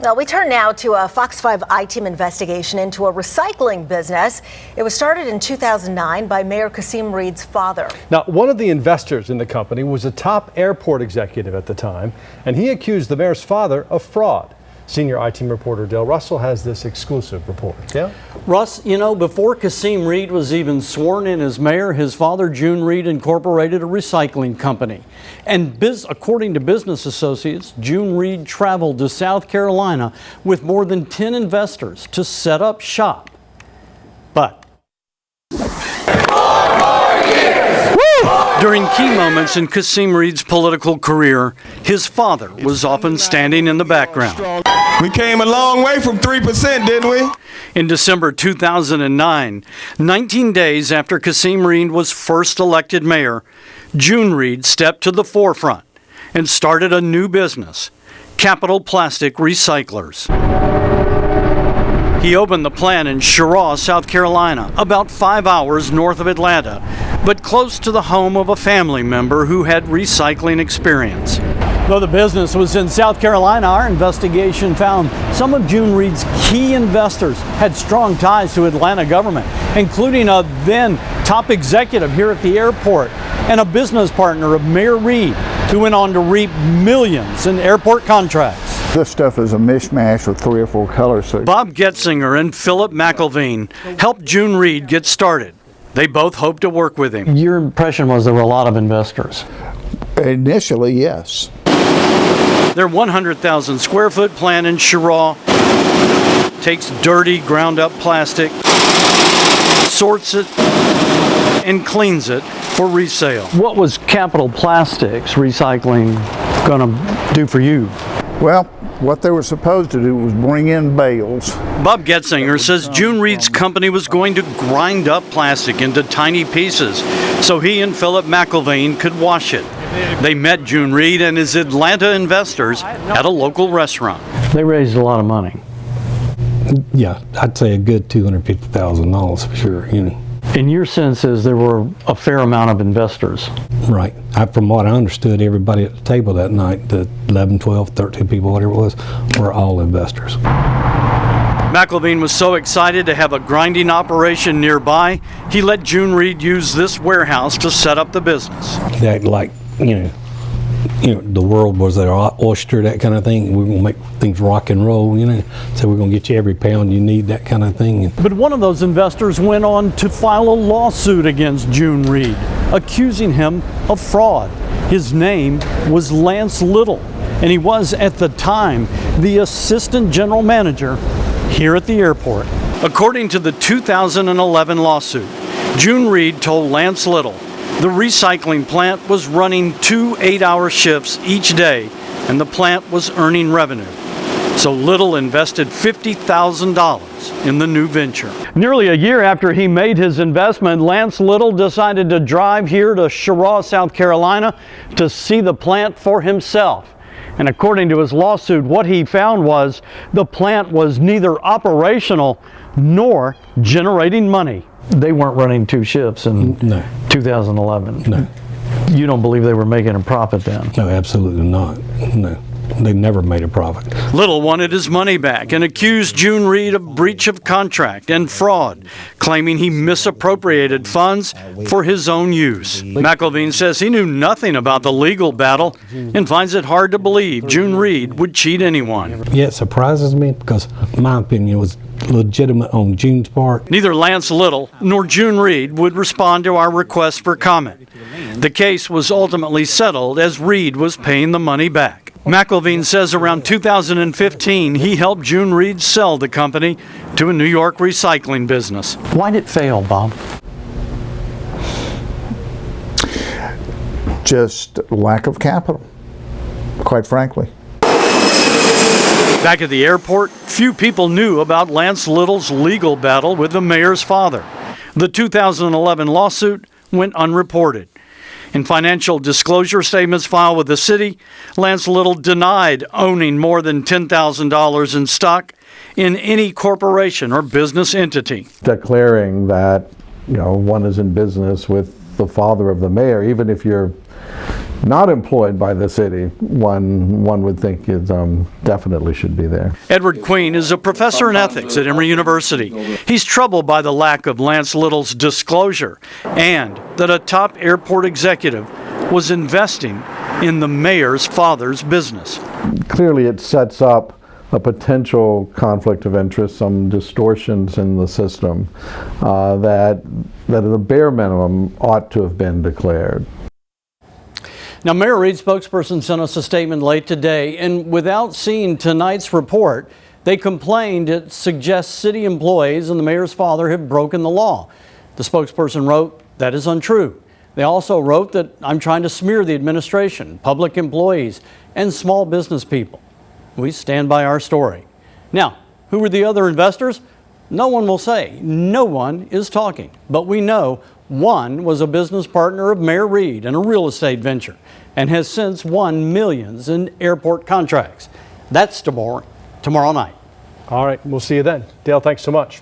Well, we turn now to a Fox 5 I-Team investigation into a recycling business. It was started in 2009 by Mayor Kasim Reed's father. Now, one of the investors in the company was a top airport executive at the time, and he accused the mayor's father of fraud. Senior I-Team reporter Dale Russell has this exclusive report. Dale? Russ, you know, before Kasim Reed was even sworn in as mayor, his father, June Reed, incorporated a recycling company. And according to business associates, June Reed traveled to South Carolina with more than 10 investors to set up shop. But during key moments in Kasim Reed's political career, his father was often standing in the background. We came a long way from 3%, didn't we? In December 2009, 19 days after Kasim Reed was first elected mayor, June Reed stepped to the forefront and started a new business, Capital Plastic Recyclers. He opened the plant in Cheraw, South Carolina, about 5 hours north of Atlanta, but close to the home of a family member who had recycling experience. Though the business was in South Carolina, our investigation found some of June Reed's key investors had strong ties to Atlanta government, including a then top executive here at the airport and a business partner of Mayor Reed, who went on to reap millions in airport contracts. This stuff is a mishmash with 3 or 4 colors. So Bob Getsinger and Phillip McElveen helped June Reed get started. They both hoped to work with him. Your impression was there were a lot of investors? initially, yes. Their 100,000 square foot plant in Cheraw takes dirty, ground up plastic, sorts it, and cleans it for resale. What was Capital Plastics Recycling going to do for you? Well, what they were supposed to do was bring in bales. Bob Getsinger says June Reed's company was going to grind up plastic into tiny pieces so he and Phillip McElveen could wash it. They met June Reed and his Atlanta investors at a local restaurant. They raised a lot of money. Yeah, I'd say a good $250,000 for sure. You know. In your sense is there were a fair amount of investors. Right. From what I understood, everybody at the table that night, the 11, 12, 13 people, whatever it was, were all investors. McElveen was so excited to have a grinding operation nearby, he let June Reed use this warehouse to set up the business. That, like, you know, the world was their oyster, that kind of thing. We're going to make things rock and roll, you know. So we're going to get you every pound you need, that kind of thing. But one of those investors went on to file a lawsuit against June Reed, accusing him of fraud. His name was Lance Little, and he was at the time the assistant general manager here at the airport. According to the 2011 lawsuit, June Reed told Lance Little the recycling plant was running 2 8-hour shifts each day, and the plant was earning revenue. So Little invested $50,000 in the new venture. Nearly a year after he made his investment, Lance Little decided to drive here to Cheraw, South Carolina to see the plant for himself. And according to his lawsuit, what he found was the plant was neither operational nor generating money. They weren't running 2 shifts in 2011. No. You don't believe they were making a profit then? No, absolutely not. No. They never made a profit. Little wanted his money back and accused June Reed of breach of contract and fraud, claiming he misappropriated funds for his own use. McElveen says he knew nothing about the legal battle and finds it hard to believe June Reed would cheat anyone. Yeah, it surprises me because my opinion was legitimate on June's part. Neither Lance Little nor June Reed would respond to our request for comment. The case was ultimately settled as Reed was paying the money back. McElveen says around 2015 he helped June Reed sell the company to a New York recycling business. Why did it fail, Bob? Just lack of capital, quite frankly. Back at the airport, few people knew about Lance Little's legal battle with the mayor's father. The 2011 lawsuit went unreported. In financial disclosure statements filed with the city, Lance Little denied owning more than $10,000 in stock in any corporation or business entity. Declaring that, one is in business with the father of the mayor, even if you're not employed by the city, one would think is definitely should be there. Edward Queen is a professor in ethics at Emory University. He's troubled by the lack of Lance Little's disclosure and that a top airport executive was investing in the mayor's father's business. Clearly it sets up a potential conflict of interest, some distortions in the system that at a bare minimum ought to have been declared. Now, Mayor Reed's spokesperson sent us a statement late today, and without seeing tonight's report, they complained it suggests city employees and the mayor's father have broken the law. The spokesperson wrote, "That is untrue." They also wrote that I'm trying to smear the administration, public employees, and small business people. We stand by our story. Now, who were the other investors? No one will say. No one is talking. But we know one was a business partner of Mayor Reed in a real estate venture and has since won millions in airport contracts. That's tomorrow night. All right, we'll see you then. Dale, thanks so much.